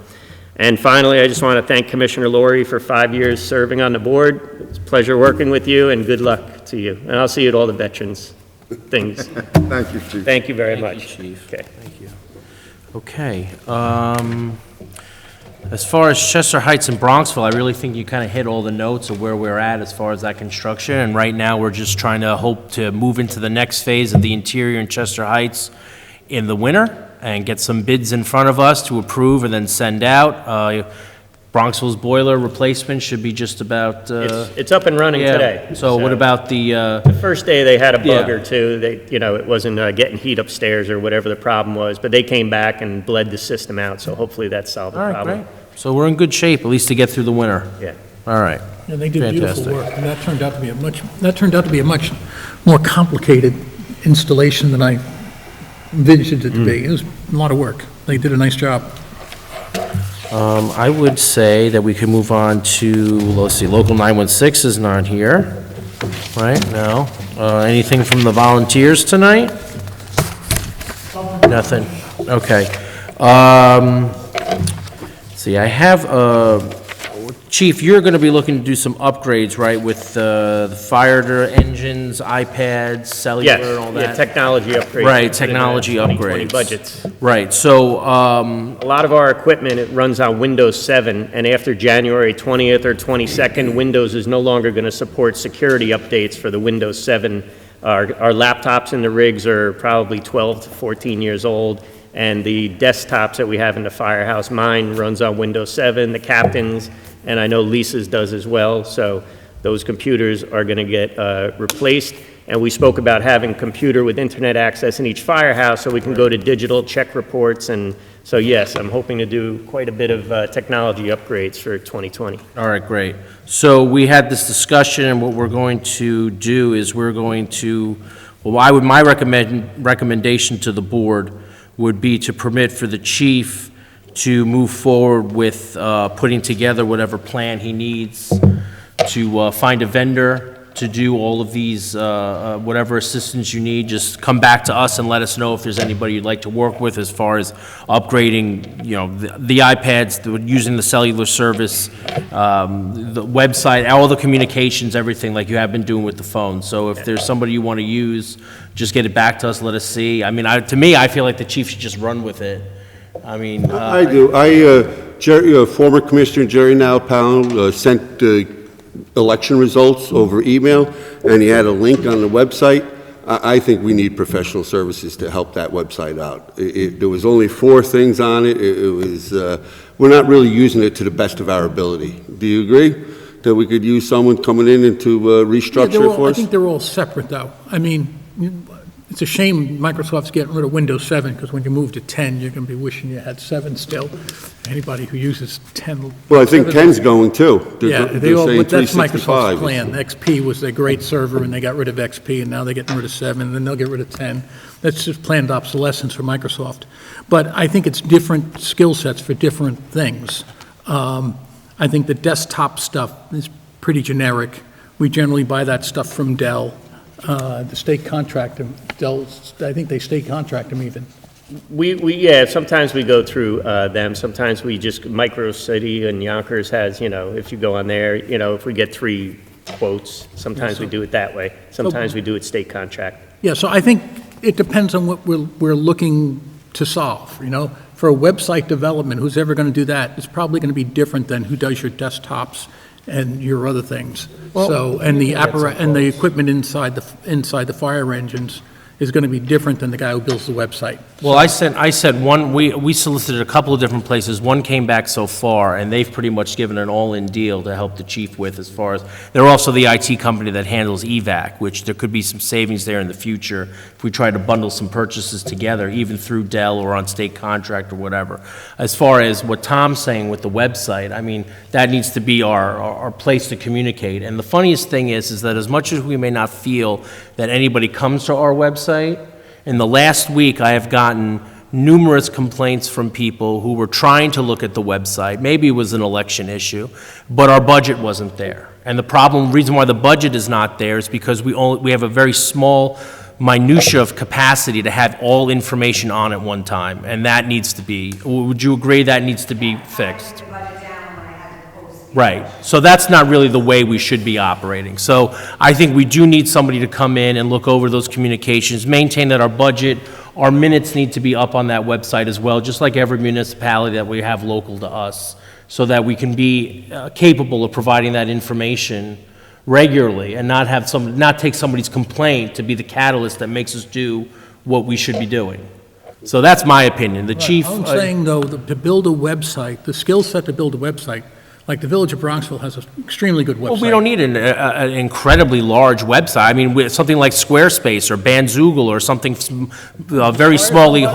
And finally, I just want to thank Commissioner Laurie for 5 years serving on the board. It's a pleasure working with you, and good luck to you. And I'll see you at all the veterans things.
Thank you, Chief.
Thank you very
Thank
much.
you, Chief.
Okay.
Thank you. Okay. As far as Chester Heights and Bronxville, I really think you kind of hit all the notes of where we're at as far as that construction. And right now, we're just trying to hope to move into the next phase of the interior in Chester Heights in the winter and get some bids in front of us to approve and then send out. Bronxville's boiler replacement should be just about.
It's up and running
yeah.
today.
So what about the?
The first day they had a bug
Yeah.
or two. It wasn't getting heat upstairs or whatever the problem was, but they came back and bled the system out. So hopefully that solved the
All right,
problem.
great. So we're in good shape, at least to get through the winter.
Yeah.
All right.
And they did beautiful
Fantastic.
work, and that turned out to be a much more complicated installation than I envisioned it to be. It was a lot of work. They did a nice job.
I would say that we can move on to, let's see, Local 916 is not here, right? No. Anything from the volunteers tonight? Nothing. Okay. See, I have, Chief, you're going to be looking to do some upgrades, right, with the fire engines, iPads, cellular, and all
Yes, yeah,
that?
technology upgrades.
Right,
in the
technology
2020
upgrades.
budgets.
Right, so,
A lot of our equipment, it runs on Windows 7, and after January 20th or 22nd, Windows is no longer going to support security updates for the Windows 7. Our laptops in the rigs are probably 12 to 14 years old, and the desktops that we have in the firehouse, mine runs on Windows 7, the captain's, and I know Lisa's does as well, so those computers are going to get replaced. And we spoke about having a computer with internet access in each firehouse so we can go to digital, check reports, and so yes, I'm hoping to do quite a bit of technology upgrades for 2020.
all right, great. So we had this discussion, and what we're going to do is we're going to, well, my recommendation to the board would be to permit for the chief to move forward with putting together whatever plan he needs to find a vendor to do all of these, whatever assistance you need. Just come back to us and let us know if there's anybody you'd like to work with as far as upgrading, the iPads, using the cellular service, the website, all the communications, everything like you have been doing with the phone. So if there's somebody you want to use, just get it back to us, let us see. I mean, to me, I feel like the chief should just run with it. I mean.
I do. Former Commissioner Jerry Nalpal sent election results over email, and he had a link on the website. I think we need professional services to help that website out. There was only 4 things on it. We're not really using it to the best of our ability. Do you agree that we could use someone coming in and to restructure it for
I
us?
think they're all separate, though. I mean, it's a shame Microsoft's getting rid of Windows 7, because when you move to 10, you're going to be wishing you had 7 still. Anybody who uses 10.
Well, I think 10's going too.
Yeah,
They're
they all,
saying
but that's
365
Microsoft's
is-
plan. XP was a great server, and they got rid of XP, and now they're getting rid of 7, and then they'll get rid of 10. That's just planned obsolescence for Microsoft. But I think it's different skill sets for different things. I think the desktop stuff is pretty generic. We generally buy that stuff from Dell. The state contractor, Dell, I think they state contract them even.
Yeah, sometimes we go through them, sometimes we just, Micro City and Yonkers has, if you go on there, if we get 3 quotes, sometimes we do it that way, sometimes we do it state contract.
Yeah, so I think it depends on what we're looking to solve, For a website development, who's ever going to do that, it's probably going to be different than who does your desktops and your other things. So, and the and the equipment inside the fire engines is going to be different than the guy who builds the website.
Well, I said one, we solicited a couple of different places. One came back so far, and they've pretty much given an all-in deal to help the chief with as far as, they're also the IT company that handles EVAC, which there could be some savings there in the future if we try to bundle some purchases together, even through Dell or on state contract or whatever. As far as what Tom's saying with the website, I mean, that needs to be our place to communicate. And the funniest thing is that as much as we may not feel that anybody comes to our website, in the last week, I have gotten numerous complaints from people who were trying to look at the website. Maybe it was an election issue, but our budget wasn't there. And the reason why the budget is not there is because we have a very small minutia of capacity to have all information on at one time, and that needs to be, would you agree that needs to be fixed? Right, so that's not really the way we should be operating. So I think we do need somebody to come in and look over those communications, maintain that our budget, our minutes need to be up on that website as well, just like every municipality that we have local to us. so that we can be capable of providing that information regularly and not take somebody's complaint to be the catalyst that makes us do what we should be doing. So that's my opinion. The chief.
I'm saying, though, to build a website, the skill set to build a website, like the Village of Bronxville has an extremely good website.
Well, we don't need an incredibly large website. I mean, something like Squarespace or Bandzoogle or something very smallly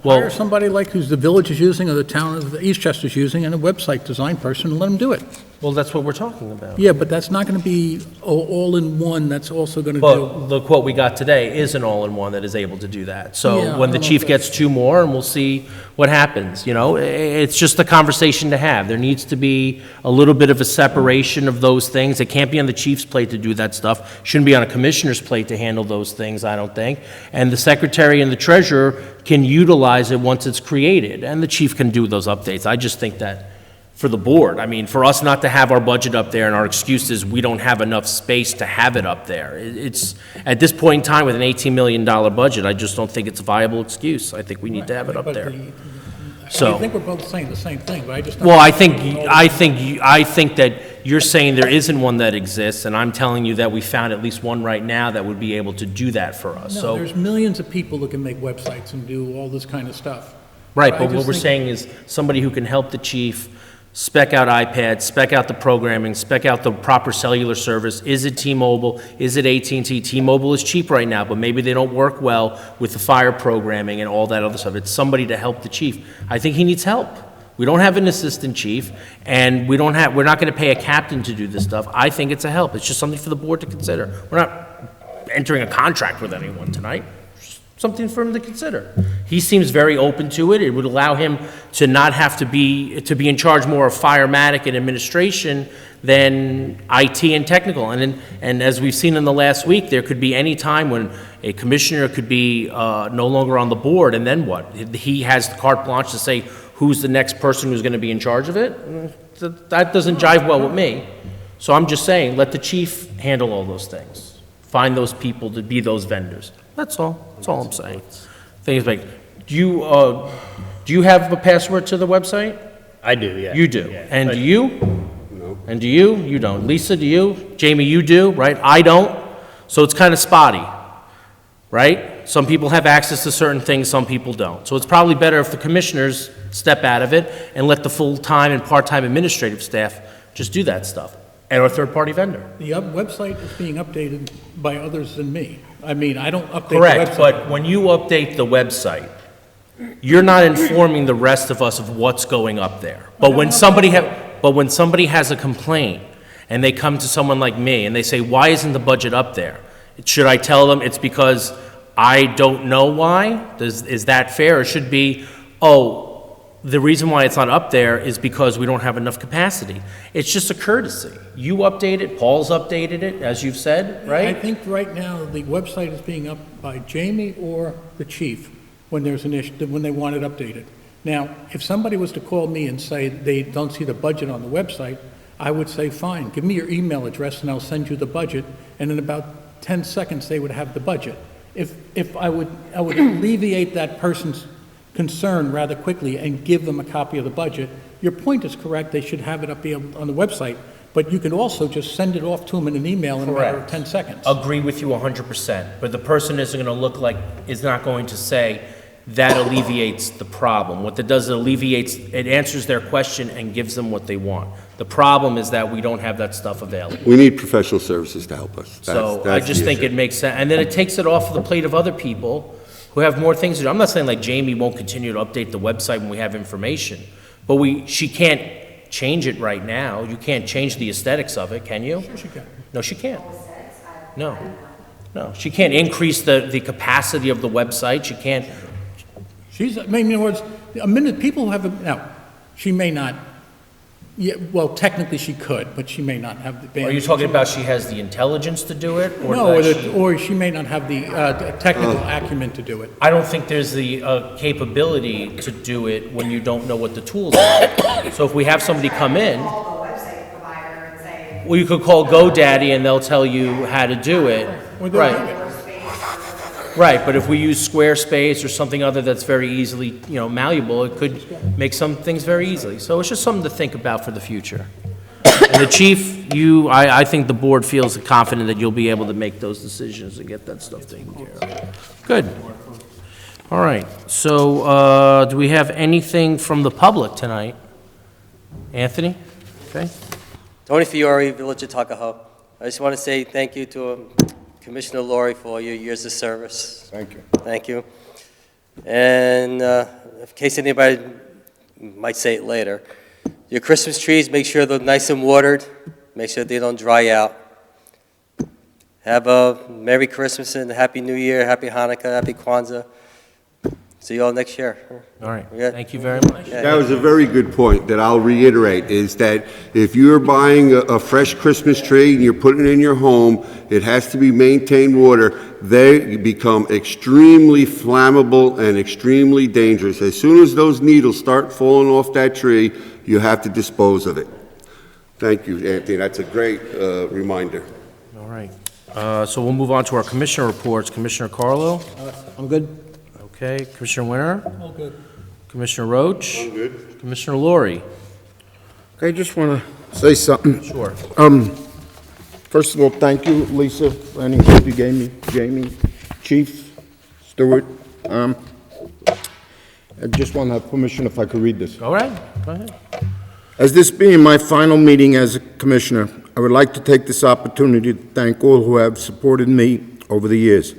Hire somebody like who's the village is using or the town of Eastchester is using and a website design person and let them do it.
Well, that's what we're talking about.
Yeah, but that's not going to be all in one. That's also going to
But
do.
the quote we got today is an all-in-one that is able to do that.
Yeah,
So when
I
the
don't know
chief
if
gets two more, and we'll see what happens, you know? It's just a conversation to have. There needs to be a little bit of a separation of those things. It can't be on the chief's plate to do that stuff. Shouldn't be on a commissioner's plate to handle those things, I don't think. And the secretary and the treasurer can utilize it once it's created, and the chief can do those updates. I just think that for the board, I mean, for us not to have our budget up there and our excuse is we don't have enough space to have it up there. It's, at this point in time with an $18 million budget, I just don't think it's a viable excuse. I think we need to have it up
But
there.
I
So,
think we're both saying the same thing, but I just. don't
well, I
think
think that you're saying there isn't one that exists, and I'm telling you that we found at least one right now that would be able to do that for us,
No,
so.
there's millions of people who can make websites and do all this kind of stuff.
Right,
I
but what
just
we're
think-
saying is somebody who can help the chief spec out iPads, spec out the programming, spec out the proper cellular service. Is it T-Mobile? Is it AT&T? T-Mobile is cheap right now, but maybe they don't work well with the fire programming and all that other stuff. It's somebody to help the chief. I think he needs help. We don't have an assistant chief, and we're not going to pay a captain to do this stuff. I think it's a help. It's just something for the board to consider. We're not entering a contract with anyone tonight. Something for him to consider. He seems very open to it. It would allow him to not have to be in charge more of firematic and administration than IT and technical. And as we've seen in the last week, there could be any time when a commissioner could be no longer on the board, and then what? He has the carte blanche to say who's the next person who's going to be in charge of it? That doesn't jive well with me. So I'm just saying, let the chief handle all those things. Find those people to be those vendors. That's all. That's all I'm saying. Things like, do you have a password to the website?
I do, yeah.
You do.
Yeah.
And do you? No. And do you? You don't. Lisa, do you? Jamie, you do, right? I don't. So it's kind of spotty, right? Some people have access to certain things, some people don't. So it's probably better if the commissioners step out of it and let the full-time and part-time administrative staff just do that stuff. And our third-party vendor.
The website is being updated by others than me. I mean, I don't update the
Correct,
website.
but when you update the website, you're not informing the rest of us of what's going up there. But when somebody has a complaint, and they come to someone like me, and they say, why isn't the budget up there? Should I tell them it's because I don't know why? Is that fair? Or should be, the reason why it's not up there is because we don't have enough capacity. It's just a courtesy. You update it, Paul's updated it, as you've said,
I
right?
think right now, the website is being up by Jamie or the chief when there's an issue, when they want it updated. Now, if somebody was to call me and say they don't see the budget on the website, I would say, fine, give me your email address and I'll send you the budget, and in about 10 seconds, they would have the budget. If I would alleviate that person's concern rather quickly and give them a copy of the budget. Your point is correct, they should have it up on the website, but you can also just send it off to them in an email in a matter of
Correct.
10 seconds.
Agree with you 100%, but the person isn't going to look like, is not going to say, that alleviates the problem. What that does, it answers their question and gives them what they want. The problem is that we don't have that stuff available.
We need professional services to help us.
So I
That's
just
the
think
issue.
it makes sense, and then it takes it off of the plate of other people who have more things to do. I'm not saying like Jamie won't continue to update the website when we have information, but she can't change it right now. You can't change the aesthetics of it, can you?
Sure she can.
No, she can't. No. No, she can't increase the capacity of the website. She can't.
I mean, in other words, a minute, people have, now, she may not, yeah, well, technically she could, but she may not have the.
Are you talking about she has the intelligence to do it? Or
No,
that
or she may not have the technical acumen to do it.
I don't think there's the capability to do it when you don't know what the tools are. So if we have somebody come in,
Call the website provider and say,
well, you could call GoDaddy and they'll tell you how to do it.
Or they'll do
Right.
it.
Right, but if we use Squarespace or something other that's very easily, malleable, it could make some things very easily. So it's just something to think about for the future. And the chief, I think the board feels confident that you'll be able to make those decisions and get that stuff taken care of. Good. All right, so do we have anything from the public tonight? Anthony? Okay.
Tony Fiore, Village of Tuckahoe. I just want to say thank you to Commissioner Laurie for all your years of service.
Thank you.
Thank you. And in case anybody might say it later, your Christmas trees, make sure they're nice and watered. Make sure they don't dry out. Have a Merry Christmas and a Happy New Year, Happy Hanukkah, Happy Kwanzaa. See you all next year.
All right,
Yeah.
thank you very much.
That was a very good point that I'll reiterate, is that if you're buying a fresh Christmas tree and you're putting it in your home, it has to be maintained water. They become extremely flammable and extremely dangerous. As soon as those needles start falling off that tree, you have to dispose of it. Thank you, Anthony. That's a great reminder.
All right, so we'll move on to our commissioner reports. Commissioner Carlo?
I'm good.
Okay, Commissioner Winter?
All good.
Commissioner Roach?
I'm good.
Commissioner Laurie?
Okay, I just want to say something.
Sure.
First of all, thank you, Lisa, for any help you gave me, Jamie, Chief, Stewart. I just want to have permission if I could read this.
All right, go ahead.
As this being my final meeting as a commissioner, I would like to take this opportunity to thank all who have supported me over the years.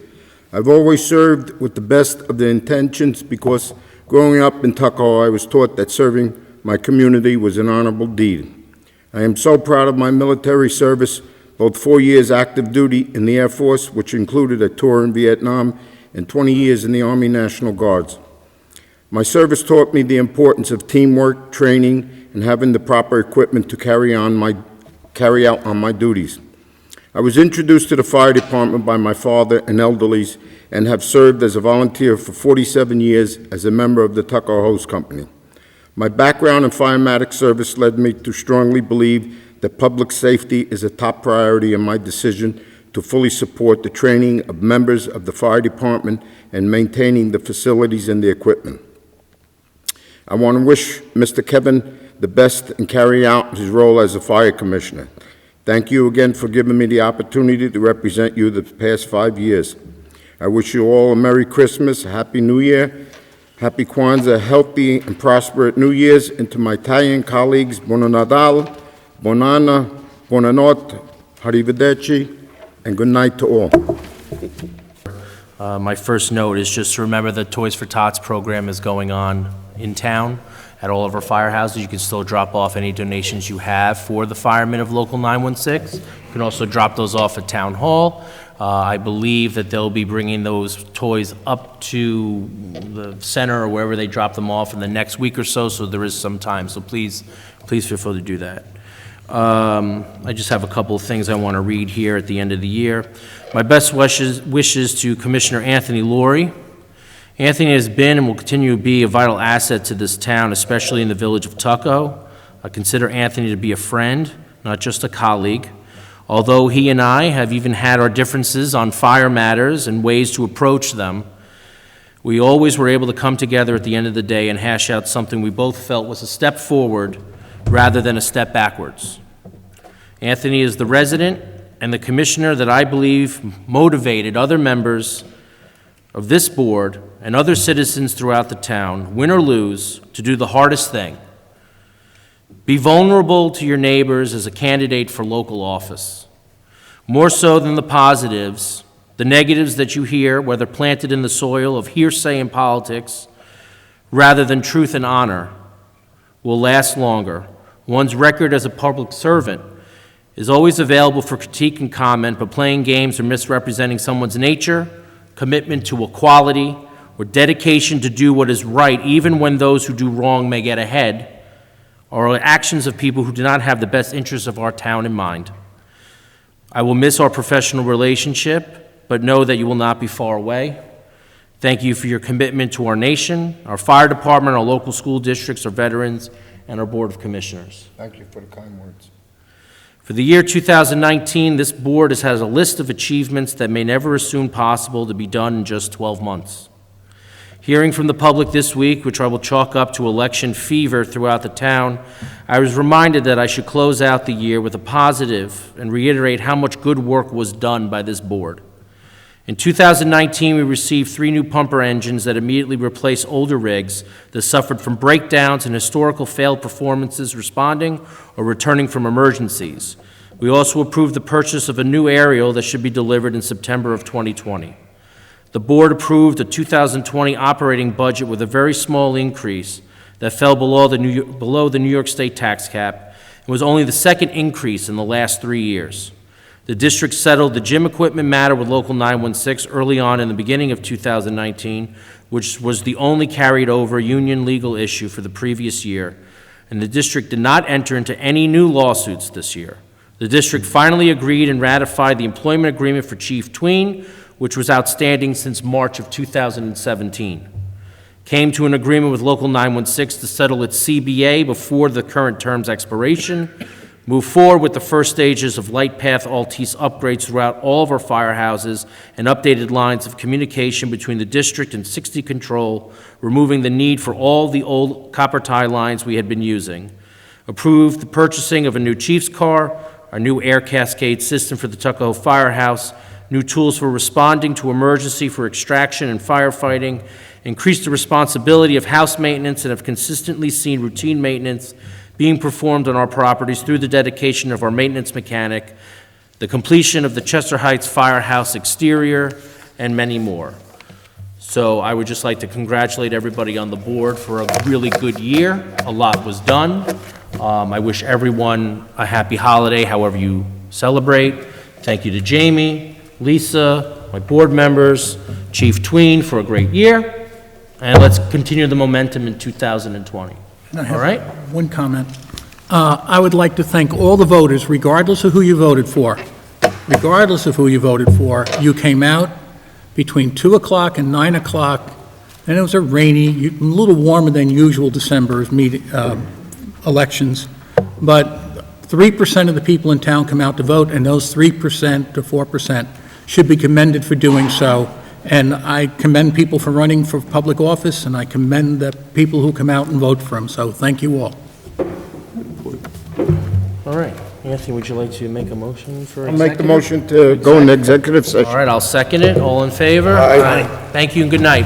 I've always served with the best of the intentions because growing up in Tuckahoe, I was taught that serving my community was an honorable deed. I am so proud of my military service, both 4 years active duty in the Air Force, which included a tour in Vietnam, and 20 years in the Army National Guards. My service taught me the importance of teamwork, training, and having the proper equipment to carry out on my duties. I was introduced to the fire department by my father and elderlies and have served as a volunteer for 47 years as a member of the Tuckahoe Hose Company. My background in firematic service led me to strongly believe that public safety is a top priority in my decision to fully support the training of members of the fire department and maintaining the facilities and the equipment. I want to wish Mr. Kevin the best in carrying out his role as a fire commissioner. Thank you again for giving me the opportunity to represent you the past 5 years. I wish you all a Merry Christmas, a Happy New Year, Happy Kwanzaa, a healthy and prosperous New Year's, and to my Italian colleagues, Buon Nadal, Buonanno, Buonanotte, Arrivederci, and good night to all.
My first note is just to remember the Toys for Tots program is going on in town at all of our firehouses. You can still drop off any donations you have for the firemen of Local 916. You can also drop those off at Town Hall. I believe that they'll be bringing those toys up to the center or wherever they drop them off in the next week or so there is some time. So please feel free to do that. I just have a couple of things I want to read here at the end of the year. My best wishes to Commissioner Anthony Laurie. Anthony has been and will continue to be a vital asset to this town, especially in the village of Tuckahoe. I consider Anthony to be a friend, not just a colleague. Although he and I have even had our differences on fire matters and ways to approach them, we always were able to come together at the end of the day and hash out something we both felt was a step forward rather than a step backwards. Anthony is the resident and the commissioner that I believe motivated other members of this board and other citizens throughout the town, win or lose, to do the hardest thing. Be vulnerable to your neighbors as a candidate for local office. More so than the positives, the negatives that you hear, whether planted in the soil of hearsay and politics, rather than truth and honor, will last longer. One's record as a public servant is always available for critique and comment, but playing games or misrepresenting someone's nature, commitment to equality, or dedication to do what is right, even when those who do wrong may get ahead, are actions of people who do not have the best interests of our town in mind. I will miss our professional relationship, but know that you will not be far away. Thank you for your commitment to our nation, our fire department, our local school districts, our veterans, and our Board of Commissioners.
Thank you for the kind words.
For the year 2019, this board has a list of achievements that may never assume possible to be done in just 12 months. Hearing from the public this week, which I will chalk up to election fever throughout the town, I was reminded that I should close out the year with a positive and reiterate how much good work was done by this board. In 2019, we received 3 new pumper engines that immediately replaced older rigs that suffered from breakdowns and historical failed performances responding or returning from emergencies. We also approved the purchase of a new aerial that should be delivered in September of 2020. The board approved a 2020 operating budget with a very small increase that fell below the New York State tax cap and was only the second increase in the last 3 years. The district settled the gym equipment matter with Local 916 early on in the beginning of 2019, which was the only carried over union legal issue for the previous year, and the district did not enter into any new lawsuits this year. The district finally agreed and ratified the employment agreement for Chief Tween, which was outstanding since March of 2017. Came to an agreement with Local 916 to settle its CBA before the current term's expiration, move forward with the first stages of Light Path Altice upgrades throughout all of our firehouses and updated lines of communication between the district and 60 Control, removing the need for all the old copper tie lines we had been using. Approved the purchasing of a new chief's car, a new air cascade system for the Tuckahoe Firehouse, new tools for responding to emergency for extraction and firefighting, increased the responsibility of house maintenance, and have consistently seen routine maintenance being performed on our properties through the dedication of our maintenance mechanic, the completion of the Chester Heights Firehouse exterior, and many more. So I would just like to congratulate everybody on the board for a really good year. A lot was done. I wish everyone a happy holiday, however you celebrate. Thank you to Jamie, Lisa, my board members, Chief Tween for a great year, and let's continue the momentum in 2020.
And I have
All right?
one comment. I would like to thank all the voters, regardless of who you voted for. Regardless of who you voted for, you came out between 2 o'clock and 9 o'clock, and it was a rainy, a little warmer than usual December's elections, but 3% of the people in town come out to vote, and those 3% to 4% should be commended for doing so. And I commend people for running for public office, and I commend the people who come out and vote for them. So thank you all.
All right. Anthony, would you like to make a motion for
I'll make the
executive?
motion to go into executive session.
All right, I'll second it. All in favor?
Aye.
Thank you and good night.